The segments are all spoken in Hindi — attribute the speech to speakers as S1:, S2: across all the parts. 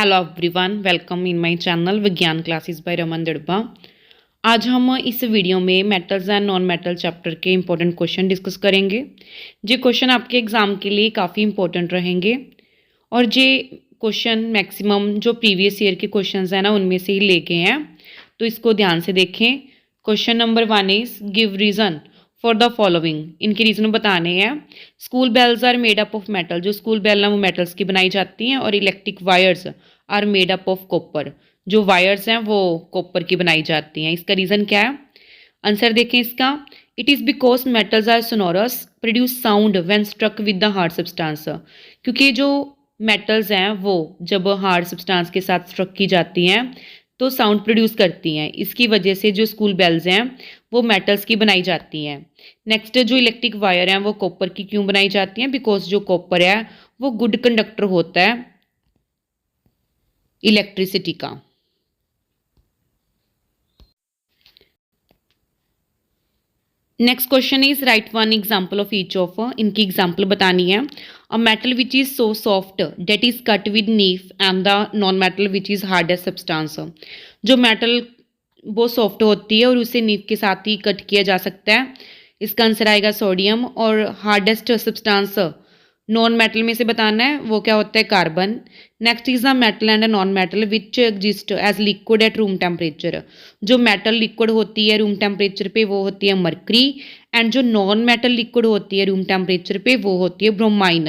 S1: Hello everyone, welcome in my channel विज्ञान क्लासेस बाय रमन दड़बा। आज हम इस वीडियो में metals and non metal chapter के इंपॉर्टेंट क्वेश्चन डिस्कस करेंगे। ये क्वेश्चन आपके एग्जाम के लिए काफ़ी इंपॉर्टेंट रहेंगे और ये क्वेश्चन मैक्सिमम जो प्रीवियस ईयर के क्वेश्चंस हैं ना उनमें से ही लेके हैं, तो इसको ध्यान से देखें। Question number 1 is give reason for the following. इनके रीज़न बताने हैं। School bells are made up of metal. जो स्कूल बेल ना वो मेटल्स की बनाई जाती हैं। और electric wires are made up of copper. जो वायर्स हैं वो कॉपर की बनाई जाती हैं। इसका रीज़न क्या है? आंसर देखें इसका। It is because metals are sonorous produce sound when struck with the hard substance. क्योंकि जो मेटल्स हैं वो जब हार्ड सब्सटेंस के साथ स्ट्रक की जाती हैं तो साउंड प्रोड्यूस करती हैं। इसकी वजह से जो स्कूल बेल्स हैं वो मेटल्स की बनाई जाती हैं। नेक्स्ट, जो इलेक्ट्रिक वायर हैं वो कॉपर की क्यों बनाई जाती हैं? बिकॉज जो कॉपर है वो गुड कंडक्टर होता है इलेक्ट्रिसिटी का। Next question is write one example of each of. इनकी एग्जाम्पल बतानी है। A metal which is so soft that is cut with knife and the non metal which is hardest substance. जो मेटल बहुत सॉफ्ट होती है और उसे नीफ के साथ ही कट किया जा सकता है। इसका आंसर आएगा सोडियम। और हार्डेस्ट सब्सटेंस नॉन मेटल में से बताना है, वो क्या होता है? Carbon. Next is a metal and a non metal which exist as liquid at room temperature. जो मेटल लिक्विड होती है रूम टेम्परेचर पे वो होती है मरकरी। एंड जो नॉन मेटल लिक्विड होती है रूम टेम्परेचर पे वो होती है bromine.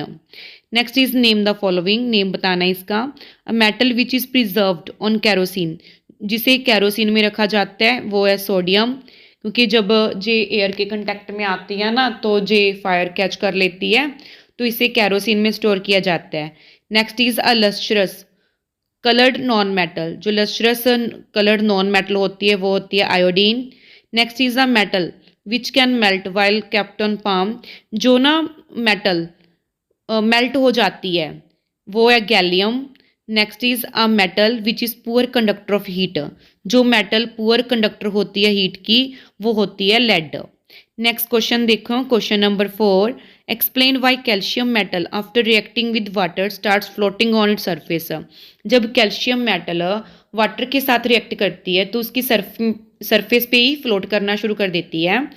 S1: Next is name the following. Name बताना है इसका। A metal which is preserved on kerosene. जिसे कैरोसिन में रखा जाता है वो है सोडियम। क्योंकि जब जे एयर के कंटेक्ट में आती है ना तो जे फायर कैच कर लेती है, तो इसे कैरोसिन में स्टोर किया जाता है। Next is a lustrous coloured non metal. जो लस्ट्रस कलर्ड नॉन मेटल होती है वो होती है iodine. Next is a metal which can melt while kept on palm. जो ना मेटल मेल्ट हो जाती है वो है gallium. Next is a metal which is poor conductor of heat. जो मेटल पुअर कंडक्टर होती है हीट की वो होती है लेड। नेक्स्ट क्वेश्चन देखो, question number 4। Explain why calcium metal after reacting with water starts floating on its surface. जब कैल्शियम मेटल वाटर के साथ रिएक्ट करती है तो उसकी सरफेस पे ही फ्लोट करना शुरू कर देती है।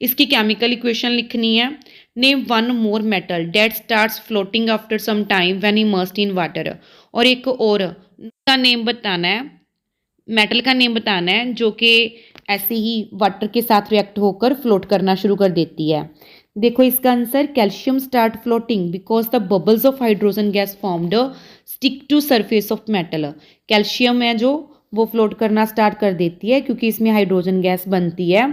S1: इसकी केमिकल इक्वेशन लिखनी है। Name one more metal that starts floating after some time when immersed in water. और एक और का नेम बताना है, मेटल का नेम बताना है जो कि ऐसे ही वाटर के साथ रिएक्ट होकर फ्लोट करना शुरू कर देती है। देखो इसका answer, calcium start floating because the bubbles of hydrogen gas formed stick to surface of metal. Calcium है जो वो फ्लोट करना स्टार्ट कर देती है क्योंकि इसमें हाइड्रोजन गैस बनती है।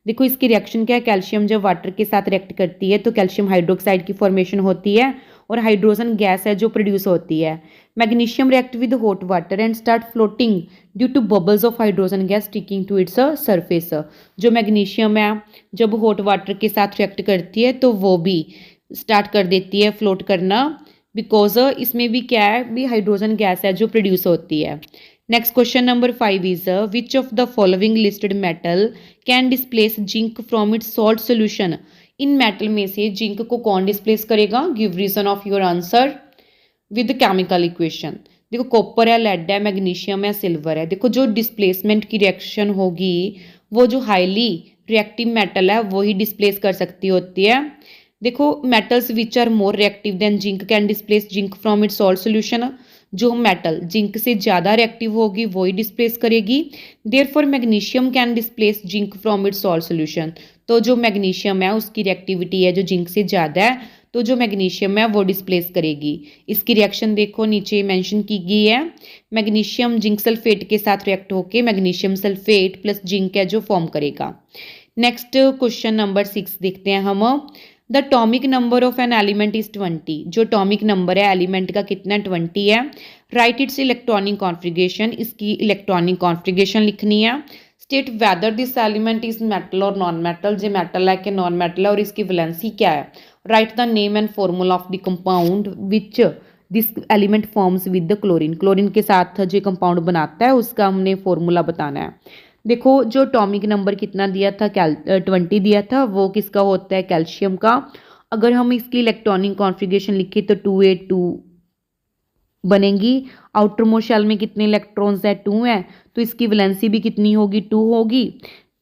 S1: देखो इसकी रिएक्शन क्या है, कैल्शियम जब वाटर के साथ रिएक्ट करती है तो कैल्शियम हाइड्रोक्साइड की फॉर्मेशन होती है और हाइड्रोजन गैस है जो प्रोड्यूस होती है। Magnesium react with hot water and start floating due to bubbles of hydrogen gas sticking to its surface. जो मैग्नीशियम है जब हॉट वाटर के साथ रिएक्ट करती है तो वो भी स्टार्ट कर देती है फ्लोट करना, बिकॉज इसमें भी क्या है, भी हाइड्रोजन गैस है जो प्रोड्यूस होती है। Next question number 5 is which of the following listed metal can displace zinc from its salt solution. इन मेटल में से जिंक को कौन डिस्प्लेस करेगा? Give reason of your answer with chemical equation. देखो कॉपर है, लेड है, मैग्नीशियम है, सिल्वर है। देखो जो डिस्प्लेसमेंट की रिएक्शन होगी वो जो हाईली रिएक्टिव मेटल है वो ही डिस्प्लेस कर सकती होती है। देखो metals which are more reactive than zinc can displace zinc from its salt solution. जो मेटल जिंक से ज़्यादा रिएक्टिव होगी वो ही डिस्प्लेस करेगी। Therefore magnesium can displace zinc from its salt solution. तो जो मैग्नीशियम है उसकी रिएक्टिविटी है जो जिंक से ज़्यादा है, तो जो मैग्नीशियम है वो डिस्प्लेस करेगी। इसकी रिएक्शन देखो नीचे मेंशन की गई है। मैग्नीशियम जिंक सल्फेट के साथ रिएक्ट होकर मैग्नीशियम सल्फेट प्लस जिंक है जो फॉर्म करेगा। नेक्स्ट क्वेश्चन नंबर 6 देखते हैं हम। The टॉमिक number of an element is 20। जो टॉमिक नंबर है एलिमेंट का कितना? 20 है। Right it's electronic configuration. इसकी इलेक्ट्रॉनिक कॉन्फ़िगरेशन लिखनी है। State whether this element is metal और नॉन मेटल। जो मेटल है कि नॉन मेटल है और इसकी वैलेंसी क्या है। Right the name and formula of the compound which this element forms with the chlorine. Chlorine के साथ जो कंपाउंड बनाता है उसका हमने फॉर्मूला बताना है। देखो जो टॉमिक नंबर कितना दिया था, 20 दिया था, वो किसका होता है? कैल्शियम का। अगर हम इसकी इलेक्ट्रॉनिक कॉन्फ़िगरेशन लिखें तो 282 बनेंगी। आउटर मोस्ट शेल में कितने इलेक्ट्रॉन्स है, 2 है, तो इसकी वैलेंसी भी कितनी होगी, 2 होगी।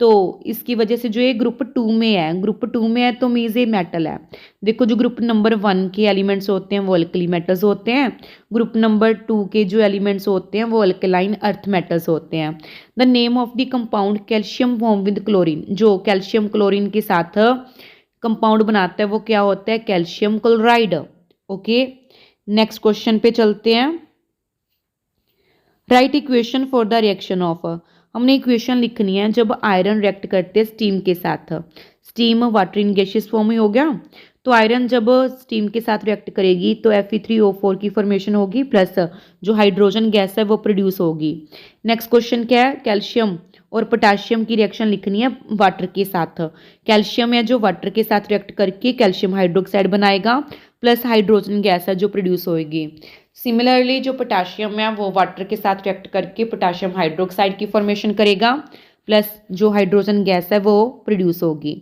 S1: तो इसकी वजह से जो ये ग्रुप 2 में है, ग्रुप 2 में है तो मीन्स ये मेटल है। देखो जो ग्रुप नंबर 1 के एलिमेंट्स होते हैं वो अल्कली मेटल्स होते हैं, ग्रुप नंबर 2 के जो एलिमेंट्स होते हैं वो अल्कलाइन अर्थ मेटल्स होते हैं। The name of the compound calcium form with chlorine, जो कैल्शियम क्लोरीन के साथ कंपाउंड बनाता है वो क्या होता है, calcium chloride. Okay, next question पे चलते हैं। Right equation for the reaction of, हमने इक्वेशन लिखनी है जब आयरन रिएक्ट करते हैं स्टीम के साथ। Steam water in gaseous form में हो गया, तो आयरन जब स्टीम के साथ रिएक्ट करेगी तो Fe3O4 की फॉर्मेशन होगी, प्लस जो हाइड्रोजन गैस है वो प्रोड्यूस होगी। नेक्स्ट क्वेश्चन क्या है, कैल्शियम और पोटाशियम की रिएक्शन लिखनी है वाटर के साथ। कैल्शियम है जो वाटर के साथ रिएक्ट करके कैल्शियम हाइड्रोक्साइड बनाएगा, प्लस हाइड्रोजन गैस है जो प्रोड्यूस होगी। सिमिलरली जो पोटाशियम है वो वाटर के साथ रिएक्ट करके पोटाशियम हाइड्रोक्साइड की फॉर्मेशन करेगा, प्लस जो हाइड्रोजन गैस है वो प्रोड्यूस होगी।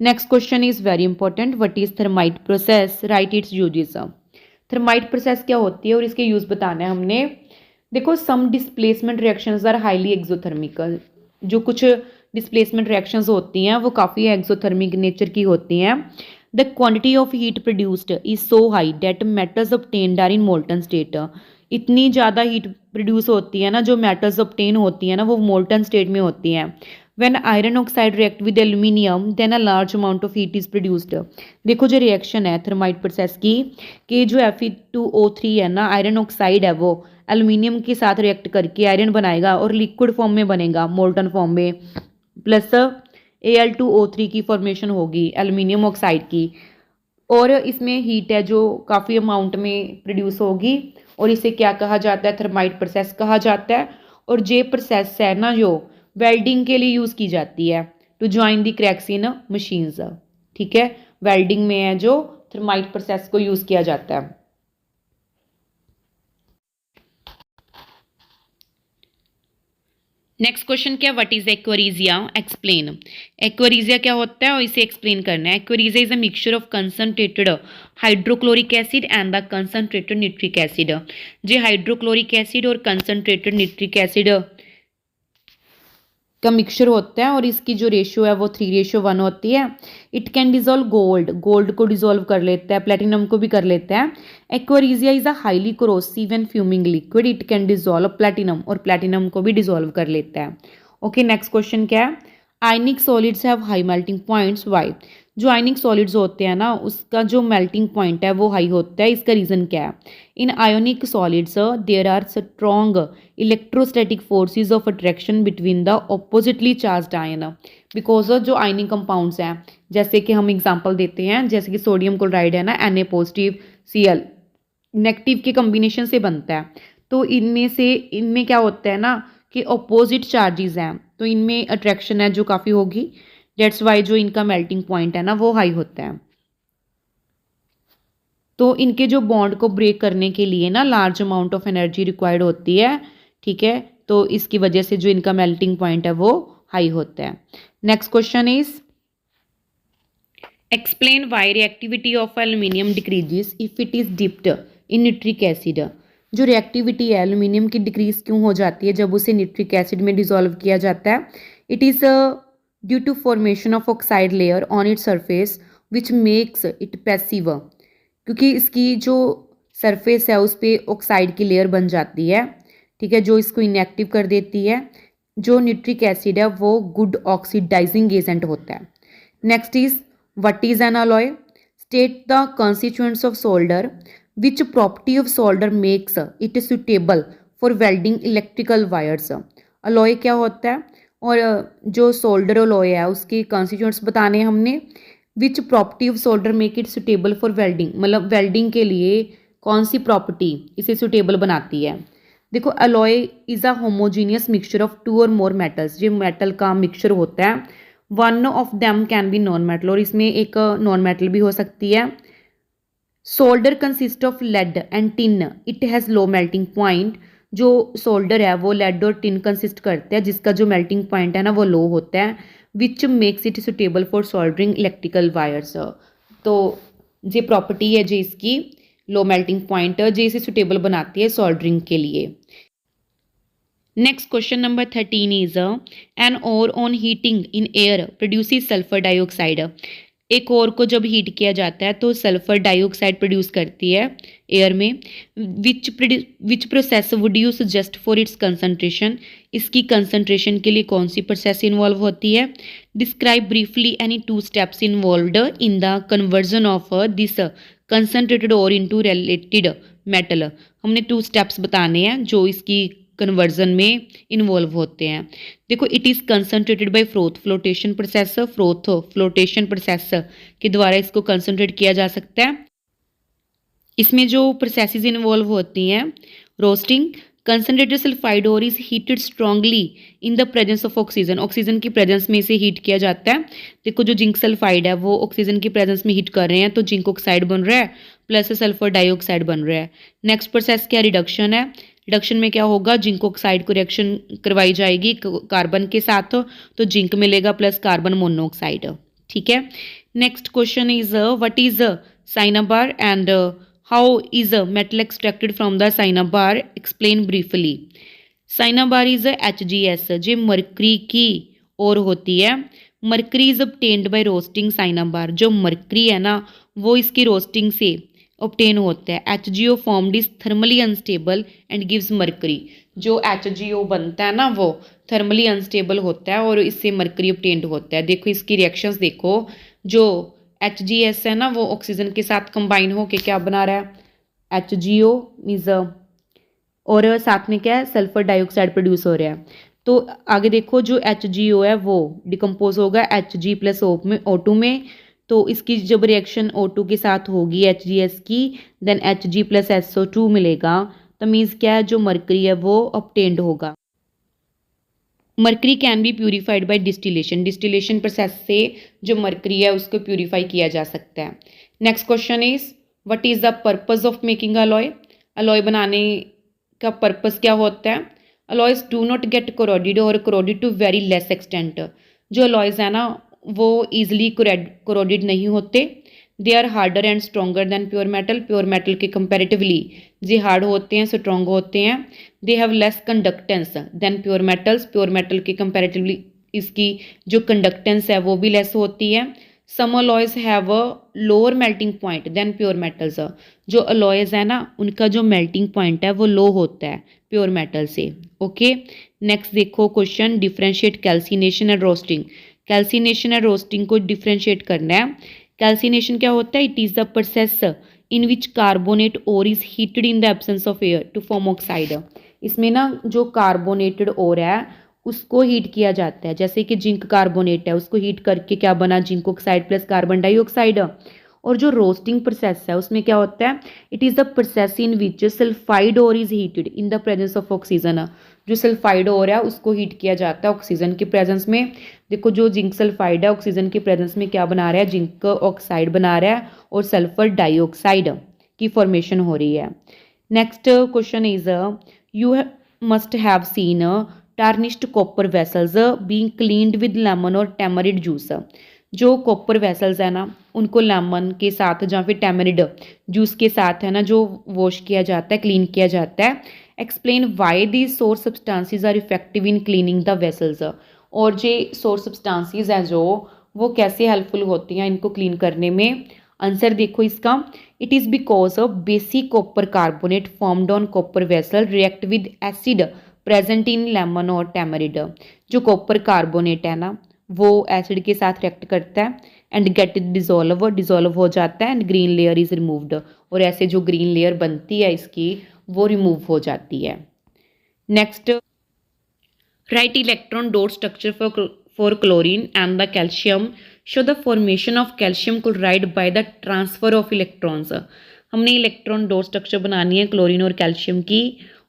S1: Next question is very important, what is thermite process, right it's uses. Thermite process क्या होती है और इसके यूज बताना है हमने। देखो सम डिस्प्लेसमेंट रिएक्शंस आर हाईली एक्सोथर्मिकल, जो कुछ डिस्प्लेसमेंट रिएक्शंस होती हैं वो काफ़ी एक्सोथर्मिक नेचर की होती हैं। The quantity of heat produced is so high that metals obtained are in molten state, इतनी ज़्यादा हीट प्रोड्यूस होती है ना, जो मेटल्स ऑब्टेन होती है ना वो मोल्टन स्टेट में होती हैं। When iron oxide react with aluminium then a large amount of heat is produced. देखो जो रिएक्शन है थर्माइट प्रोसेस की, कि जो Fe2O3 है ना, आयरन ऑक्साइड है वो एल्यूमिनियम के साथ रिएक्ट करके आयरन बनाएगा और लिक्विड फॉर्म में बनेगा, मोल्टन फॉर्म में, प्लस Al2O3 की फॉर्मेशन होगी एल्यूमिनियम ऑक्साइड की, और इसमें हीट है जो काफ़ी अमाउंट में प्रोड्यूस होगी, और इसे क्या कहा जाता है, थर्माइट प्रोसेस कहा जाता है। और ये प्रोसेस है ना जो वेल्डिंग के लिए यूज़ की जाती है, to join the cracks in machines. ठीक है, वेल्डिंग में है जो थर्माइट प्रोसेस को यूज़ किया जाता है। नेक्स्ट क्वेश्चन क्या, what is aqua regia, explain. Aqua regia क्या होता है और इसे एक्सप्लेन करना है। Aqua regia is a mixture of concentrated hydrochloric acid and the concentrated nitric acid. जो हाइड्रोक्लोरिक एसिड और कंसनट्रेटेड निट्रिक एसिड का मिक्सचर होता है और इसकी जो रेशियो है वो 3:1 होती है। It can dissolve gold, gold को डिजोल्व कर लेता है, प्लेटिनम को भी कर लेता है। Aqua regia is a highly corrosive and fuming liquid, it can dissolve platinum, और प्लेटिनम को भी डिजोल्व कर लेता है। ओके, नेक्स्ट क्वेश्चन क्या है, आयनिक solids have high melting points, why. जो आयनिक सॉलिड्स होते हैं ना उसका जो मेल्टिंग पॉइंट है वो हाई होता है, इसका रीज़न क्या है। In ionic solids there are strong electrostatic forces of attraction between the oppositely charged ion, because जो आयनिक कंपाउंड्स हैं, जैसे कि हम एग्जांपल देते हैं, जैसे कि सोडियम क्लोराइड है ना, Na+, Cl नेगेटिव के कम्बिनेशन से बनता है, तो इनमें क्या होता है ना कि अपोजिट चार्जेस हैं, तो इनमें अट्रैक्शन है जो काफ़ी होगी, डेट्स वाई जो इनका मेल्टिंग पॉइंट है ना वो हाई होता है। तो इनके जो बॉन्ड को ब्रेक करने के लिए ना large amount of energy required होती है। ठीक है, तो इसकी वजह से जो इनका मेल्टिंग पॉइंट है वो हाई होता है। Next question is explain why reactivity of aluminium decreases if it is dipped in nitric acid. जो रिएक्टिविटी है एल्यूमिनियम की डिक्रीज क्यों हो जाती है जब उसे निट्रिक एसिड में डिसॉल्व किया जाता है। It is due to formation of oxide layer on its surface which makes it passive, क्योंकि इसकी जो सरफेस है उस पर ऑक्साइड की लेयर बन जाती है। ठीक है, जो इसको इनएक्टिव कर देती है। जो निट्रिक एसिड है वो गुड ऑक्सीडाइजिंग एजेंट होता है। Next is what is an alloy, state the constituents of solder, which property of solder makes it suitable for welding electrical wires. Alloy क्या होता है और जो सोल्डर अलॉय है उसके कॉन्स्टिट्यूएंट्स बताने हमने। Which property of solder make it suitable for welding, मतलब वेल्डिंग के लिए कौन सी प्रॉपर्टी इसे सुटेबल बनाती है। देखो alloy is a homogeneous mixture of 2 or more metals, ये मेटल का मिक्सचर होता है। One of them can be non metal, और इसमें एक नॉन मेटल भी हो सकती है। Solder consist of lead and tin, it has low melting point. जो सोल्डर है वो लेड और टिन कंसिस्ट करते हैं जिसका जो मेल्टिंग पॉइंट है ना वो लो होता है, विच makes it suitable for soldering electrical wires. तो ये प्रॉपर्टी है जो इसकी लो मेल्टिंग पॉइंट जो इसे सुटेबल बनाती है सोल्डरिंग के लिए। Next question number 13 is an ore on heating in air produces sulphur dioxide. एक और को जब हीट किया जाता है तो सल्फर डाइऑक्साइड प्रोड्यूस करती है एयर में। Which process would you suggest for its concentration. इसकी कंसंट्रेशन के लिए कौन सी प्रोसेस इन्वॉल्व होती है। Describe briefly any 2 steps involved in the conversion of this concentrated और इनटू रिलेटेड मेटल। हमने 2 स्टेप्स बताने हैं जो इसकी कन्वर्जन में इन्वॉल्व होते हैं। देखो, it is concentrated by froth flotation process. Froth flotation process के द्वारा इसको कंसनट्रेट किया जा सकता है। इसमें जो प्रोसेसेस इन्वॉल्व होती हैं, रोस्टिंग, कंसनट्रेटेड सल्फाइड और is heated strongly in the presence of oxygen. Oxygen की प्रेजेंस में इसे हीट किया जाता है। देखो, जो जिंक सल्फाइड है वो ऑक्सीजन की प्रेजेंस में हीट कर रहे हैं तो जिंक ऑक्साइड बन रहा है प्लस सल्फर डाइऑक्साइड बन रहा है। नेक्स्ट प्रोसेस क्या, रिडक्शन है। रिडक्शन में क्या होगा, जिंक ऑक्साइड को रिएक्शन करवाई जाएगी कार्बन के साथ तो जिंक मिलेगा प्लस कार्बन मोनोऑक्साइड। ठीक है। Next question is what is cinnabar and how is metal extracted from the cinnabar, explain briefly. Cinnabar is HGS जो मरकरी की और होती है। Mercury is obtained by roasting cinnabar. जो मरकरी है ना वो इसकी रोस्टिंग से ऑब्टेन होता है। HgO formed is thermally unstable and gives mercury. जो HgO बनता है ना वो थर्मली अनस्टेबल होता है और इससे मरकरी ऑब्टेन्ड होता है। देखो इसकी रिएक्शंस देखो, जो HGS है ना वो ऑक्सीजन के साथ कंबाइन होके क्या बना रहा है, HgO इज और साथ में क्या है, सल्फर डाइऑक्साइड प्रोड्यूस हो रहा है। तो आगे देखो, जो HgO है वो डिकम्पोज होगा Hg प्लस O2 में। तो इसकी जब रिएक्शन O2 के साथ होगी HGS की, देन Hg प्लस SO2 मिलेगा। तो मीन्स क्या है, जो मरकरी है वो ऑब्टेन्ड होगा। Mercury can be purified bye distillation. Distillation process से जो मरकरी है उसको प्यूरिफाई किया जा सकता है। Next question is what is the purpose of making alloy. Alloy बनाने का पर्पस क्या होता है। Alloys do not get corroded और corroded to very less extent. जो अलॉयज है ना वो ईजिली कोरोडेड नहीं होते। They are harder and stronger than pure metal. Pure metal के कंपेरेटिवली जे हार्ड होते हैं, स्ट्रॉन्ग होते हैं। They have less conductance than pure metals. Pure metal के कंपेरेटिवली इसकी जो कंडक्टेंस है वो भी लेस होती है। Some alloys have a lower melting point than pure metals. जो अलॉयज है ना उनका जो मेल्टिंग पॉइंट है वो लो होता है प्योर मेटल से। ओके, नेक्स्ट देखो question, differentiate calcination and roasting. Calcination and roasting को डिफ्रेंशिएट करना है। कैल्सिनेशन क्या होता है, it is the process in which carbonate ore is heated in the absence of air to form oxide. इसमें ना जो कार्बोनेटेड ओर है उसको हीट किया जाता है। जैसे कि जिंक कार्बोनेट है उसको हीट करके क्या बना, zinc oxide plus carbon dioxide. और जो रोस्टिंग प्रोसेस है उसमें क्या होता है, it is the process in which sulphide ore is heated in the presence of oxygen. जो सल्फाइड ओर है उसको हीट किया जाता है ऑक्सीजन के प्रेजेंस में। देखो, जो जिंक सल्फाइड है ऑक्सीजन के प्रेजेंस में क्या बना रहा है, जिंक ऑक्साइड बना रहा है और सल्फर डाइऑक्साइड की फॉर्मेशन हो रही है। Next question is you must have seen tarnished copper vessels being cleaned with lemon और टैमरिड जूस। जो कॉपर वेसल्स है ना उनको लेमन के साथ या फिर टैमरिड जूस के साथ है ना जो वॉश किया जाता है, क्लीन किया जाता है। Explain why these sour substances are effective in cleaning the vessels. और जो सोर्स सब्सटेंसेस हैं जो वो कैसे हेल्पफुल होती हैं इनको क्लीन करने में। आंसर देखो इसका, it is because of basic copper carbonate formed on copper vessel react with acid present in lemon और टैमरिड। जो कॉपर कार्बोनेट है ना वो एसिड के साथ रिएक्ट करता है एंड गेट डिजोल्व हो जाता है and green layer is removed. और ऐसे जो ग्रीन लेयर बनती है इसकी वो रिमूव हो जाती है। Next, right electron dot structure for chlorine and the calcium show the formation of calcium chloride by the transfer of electrons. हमने इलेक्ट्रॉन डॉट स्ट्रक्चर बनानी है क्लोरीन और कैल्शियम की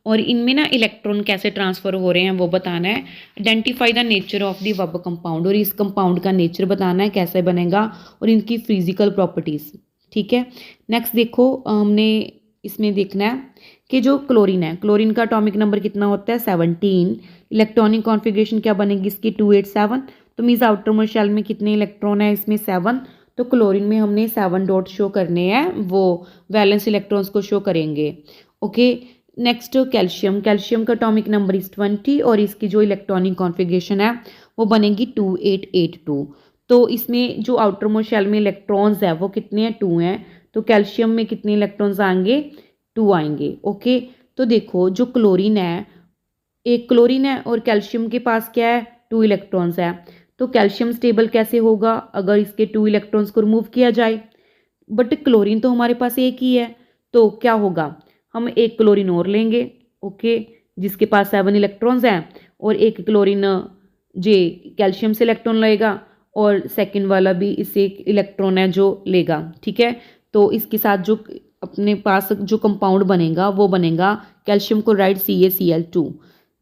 S1: और इनमें ना इलेक्ट्रॉन कैसे ट्रांसफ़र हो रहे हैं वो बताना है। Identify the nature of the verb compound, और इस कंपाउंड का नेचर बताना है कैसे बनेगा और इनकी फिजिकल प्रॉपर्टीज़। ठीक है। नेक्स्ट देखो, हमने इसमें देखना है कि जो क्लोरीन है, क्लोरीन का एटॉमिक नंबर कितना होता है 17। इलेक्ट्रॉनिक कॉन्फ़िगरेशन क्या बनेगी इसकी 287। तो मीन्स आउटर मोस्ट शेल में कितने इलेक्ट्रॉन है इसमें 7। तो क्लोरीन में हमने 7 डॉट शो करने हैं, वो वैलेंस इलेक्ट्रॉन्स को शो करेंगे। Okay, next calcium. कैल्शियम का एटॉमिक नंबर इज 20 और इसकी जो इलेक्ट्रॉनिक कॉन्फ़िगरेशन है वो बनेगी 2882। तो इसमें जो आउटर मोस्ट शेल में इलेक्ट्रॉन्स है वो कितने हैं, 2 हैं। तो कैल्शियम में कितने इलेक्ट्रॉन्स आएंगे, 2 आएंगे। ओके, तो देखो जो क्लोरीन है, एक क्लोरीन है और कैल्शियम के पास क्या है, 2 इलेक्ट्रॉन्स है। तो कैल्शियम स्टेबल कैसे होगा अगर इसके 2 इलेक्ट्रॉन्स को रिमूव किया जाए, बट क्लोरीन तो हमारे पास एक ही है। तो क्या होगा, हम एक क्लोरीन और लेंगे, ओके, जिसके पास 7 इलेक्ट्रॉन्स हैं, और एक क्लोरीन जे कैल्शियम से इलेक्ट्रॉन लेगा और सेकंड वाला भी इससे एक इलेक्ट्रॉन है जो लेगा। ठीक है, तो इसके साथ जो अपने पास जो कंपाउंड बनेगा वो बनेगा कैल्शियम क्लोराइड CaCl2।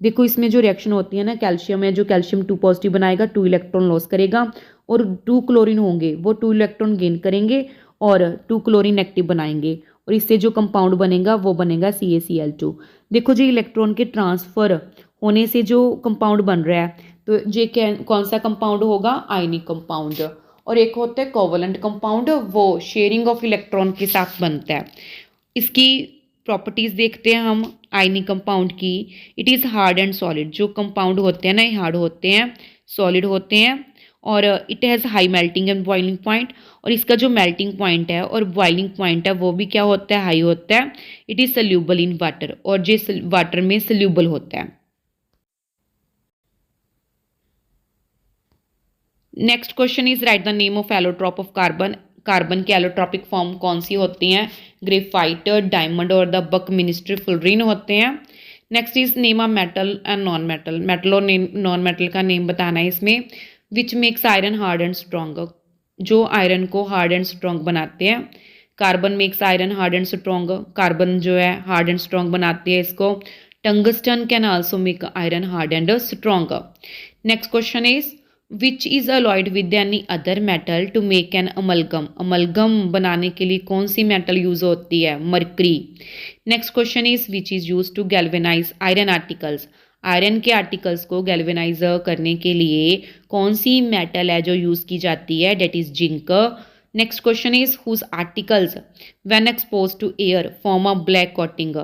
S1: देखो इसमें जो रिएक्शन होती है ना, कैल्शियम है जो कैल्शियम 2 पॉजिटिव बनाएगा, 2 इलेक्ट्रॉन लॉस करेगा, और 2 क्लोरीन होंगे वो 2 इलेक्ट्रॉन गेन करेंगे और 2 क्लोरीन एक्टिव बनाएंगे, और इससे जो कंपाउंड बनेगा वो बनेगा CaCl2। देखो जी इलेक्ट्रॉन के ट्रांसफ़र होने से जो कंपाउंड बन रहा है, तो ये कौन सा कंपाउंड होगा, आयनिक कंपाउंड। और एक होता है कोवलेंट कंपाउंड, वो शेयरिंग ऑफ इलेक्ट्रॉन के साथ बनता है। इसकी प्रॉपर्टीज़ देखते हैं हम आयनिक कंपाउंड की। It is hard and solid. जो कंपाउंड होते हैं ना, ये हार्ड होते हैं, सॉलिड होते हैं, और it has high melting and boiling point. और इसका जो मेल्टिंग पॉइंट है और बॉइलिंग पॉइंट है वो भी क्या होता है, हाई होता है। It is soluble in water, और जो वाटर में सल्यूबल होता है। Next question is right the name of allotrope of carbon. Carbon की एलोट्रॉपिक फॉर्म कौन सी होती हैं, ग्रेफाइट, डायमंड और द बकमिनिस्टर फुलरीन होते हैं। Next is name a metal and non metal. Metal और नॉन मेटल का नेम बताना है इसमें। Which makes iron hard and strong. जो आयरन को हार्ड एंड स्ट्रॉन्ग बनाते हैं। Carbon makes iron hard and strong. Carbon जो है हार्ड एंड स्ट्रॉन्ग बनाती है इसको। Tungsten can also make iron hard and strong. Next question is which is alloyed with any other metal to make an amalgam. Amalgam बनाने के लिए कौन सी मेटल यूज़ होती है, mercury. Next question is which is used to galvanize iron articles. Iron के आर्टिकल्स को गैल्वेनाइज करने के लिए कौन सी मेटल है जो यूज़ की जाती है, that is zinc. Next question is whose articles when expose to air form a black coating.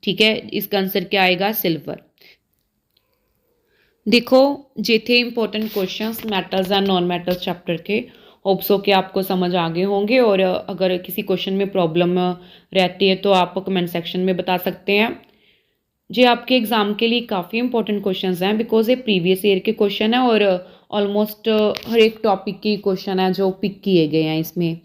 S1: ठीक है, इसका आंसर क्या आएगा, सिल्वर। देखो जे थे important questions metals and non metals chapter के। होप सो कि आपको समझ आ गए होंगे, और अगर किसी क्वेश्चन में प्रॉब्लम रहती है तो आप कमेंट सेक्शन में बता सकते हैं। जे आपके एग्ज़ाम के लिए काफ़ी इंपॉर्टेंट क्वेश्चंस हैं, बिकॉज ये प्रीवियस ईयर के क्वेश्चन हैं और ऑलमोस्ट हर एक टॉपिक के क्वेश्चन है जो पिक किए गए हैं इसमें।